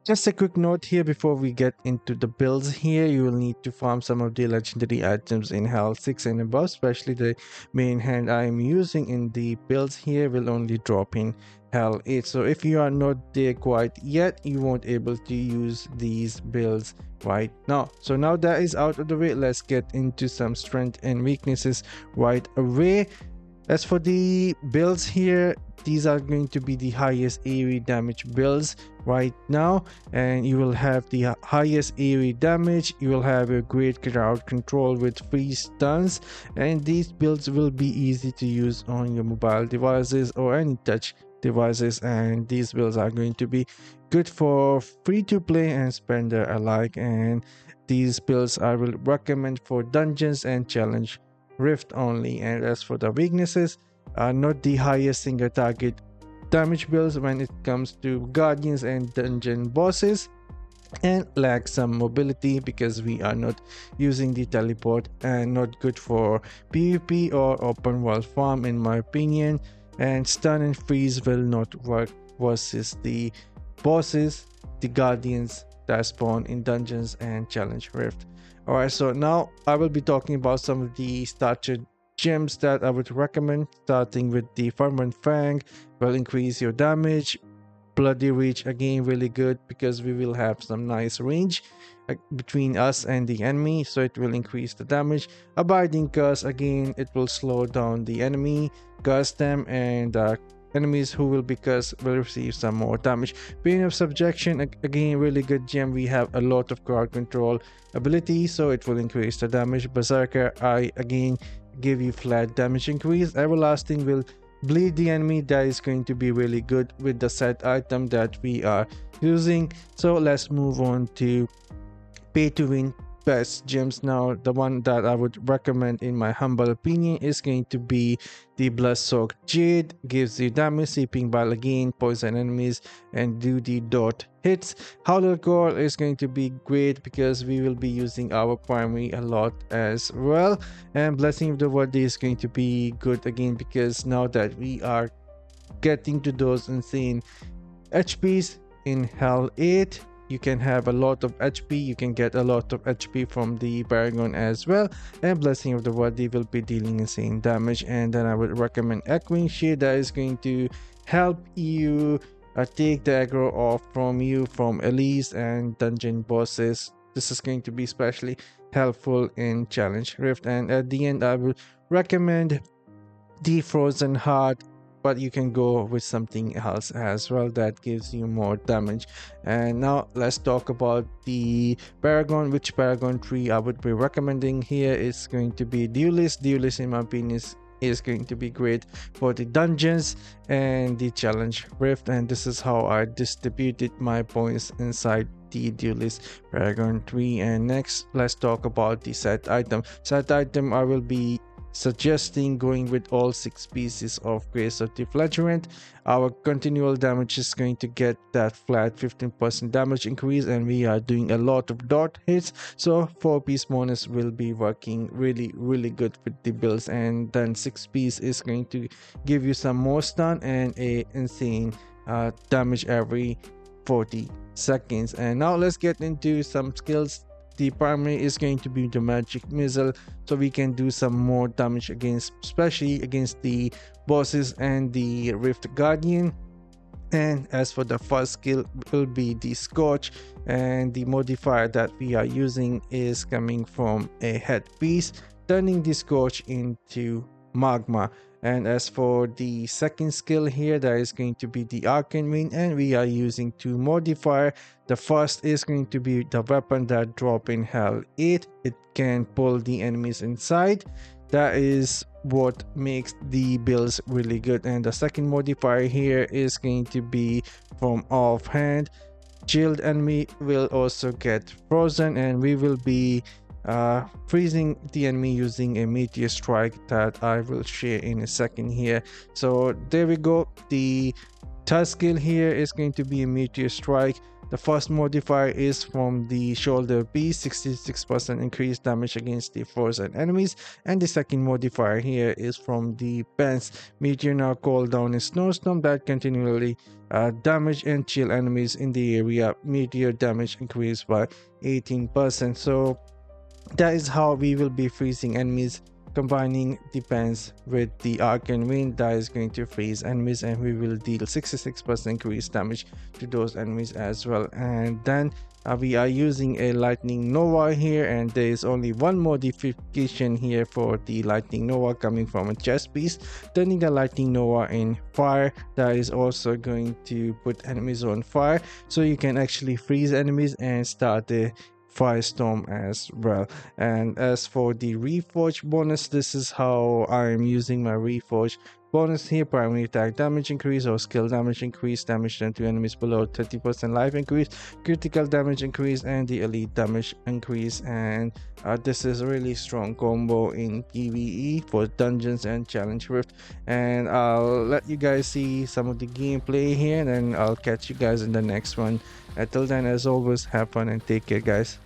Just a quick note here before we get into the builds here, you will need to farm some of the legendary items in Hell 6 and above, especially the main hand I am using in the builds here will only drop in Hell 8. So if you are not there quite yet, you won't able to use these builds right now. So now that is out of the way, let's get into some strength and weaknesses right away. As for the builds here, these are going to be the highest AoE damage builds right now, and you will have the highest AoE damage. You will have a great crowd control with free stuns, and these builds will be easy to use on your mobile devices or any touch devices, and these builds are going to be good for free to play and spender alike. And these builds I will recommend for dungeons and challenge rift only. And as for the weaknesses, not the highest single target damage builds when it comes to guardians and dungeon bosses, and lack some mobility because we are not using the teleport, and not good for PvP or open world farm in my opinion. And stun and freeze will not work versus the bosses, the guardians that spawn in dungeons and challenge rift. Alright, so now I will be talking about some of the starter gems that I would recommend, starting with the Firmament Fang. Will increase your damage. Bloody Reach, again really good because we will have some nice range between us and the enemy, so it will increase the damage. Abiding Curse, again it will slow down the enemy, curse them, and enemies who will be cursed will receive some more damage. Pain of Subjection, again really good gem. We have a lot of crowd control ability, so it will increase the damage. Berserker Eye, again give you flat damage increase. Everlasting will bleed the enemy. That is going to be really good with the set item that we are using. So let's move on to pay to win best gems. Now the one that I would recommend in my humble opinion is going to be the Blood Soaked Jade. Gives you damage, Seeping Bile again, poison enemies, and do the dot hits. Howler Core is going to be great because we will be using our primary a lot as well. And Blessing of the Worthy is going to be good again because now that we are getting to those insane HPs in Hell 8, you can have a lot of HP. You can get a lot of HP from the Paragon as well. And Blessing of the Worthy will be dealing insane damage. And then I would recommend Echoing Shade. That is going to help you take the aggro off from you from Elise and dungeon bosses. This is going to be especially helpful in Challenge Rift. And at the end, I will recommend the Frozen Heart, but you can go with something else as well that gives you more damage. And now let's talk about the Paragon. Which Paragon tree I would be recommending here is going to be Duelist. Duelist in my opinion is going to be great for the dungeons and the challenge rift, and this is how I distributed my points inside the Duelist Paragon tree. And next let's talk about the set item. Set item I will be suggesting going with all 6 pieces of Grace of the Flagellant. Our continual damage is going to get that flat 15% damage increase, and we are doing a lot of dot hits, so 4-piece bonus will be working really good with the builds. And then 6-piece is going to give you some more stun and a insane damage every 40 seconds. And now let's get into some skills. The primary is going to be the Magic Missile, so we can do some more damage against, especially against the bosses and the Rift Guardian. And as for the first skill will be the Scorch, and the modifier that we are using is coming from a headpiece, turning the Scorch into magma. And as for the second skill here, that is going to be the Arcane Wind, and we are using 2 modifier. The first is going to be the weapon that drop in Hell 8. It can pull the enemies inside. That is what makes the builds really good. And the second modifier here is going to be from offhand. Chilled enemy will also get frozen, and we will be freezing the enemy using a Meteor Strike that I will share in a second here. So there we go. The third skill here is going to be a Meteor Strike. The first modifier is from the shoulder piece, 66% increased damage against the frozen enemies, and the second modifier here is from the pants, meteor now call down a snowstorm that continually damage and chill enemies in the area. Meteor damage increased by 18%. So that is how we will be freezing enemies. Combining the pants with the arcane wind, that is going to freeze enemies, and we will deal 66% increased damage to those enemies as well. And then we are using a lightning nova here, and there is only one modification here for the lightning nova coming from a chest piece, turning the lightning nova in fire. That is also going to put enemies on fire, so you can actually freeze enemies and start a firestorm as well. And as for the Reforge bonus, this is how I am using my Reforge bonus here. Primary attack damage increase or skill damage increase, damage done to enemies below 30% life increase, critical damage increase, and the elite damage increase. And this is a really strong combo in PVE for dungeons and challenge rift. And I'll let you guys see some of the gameplay here, and then I'll catch you guys in the next one. Until then, as always, have fun and take care, guys.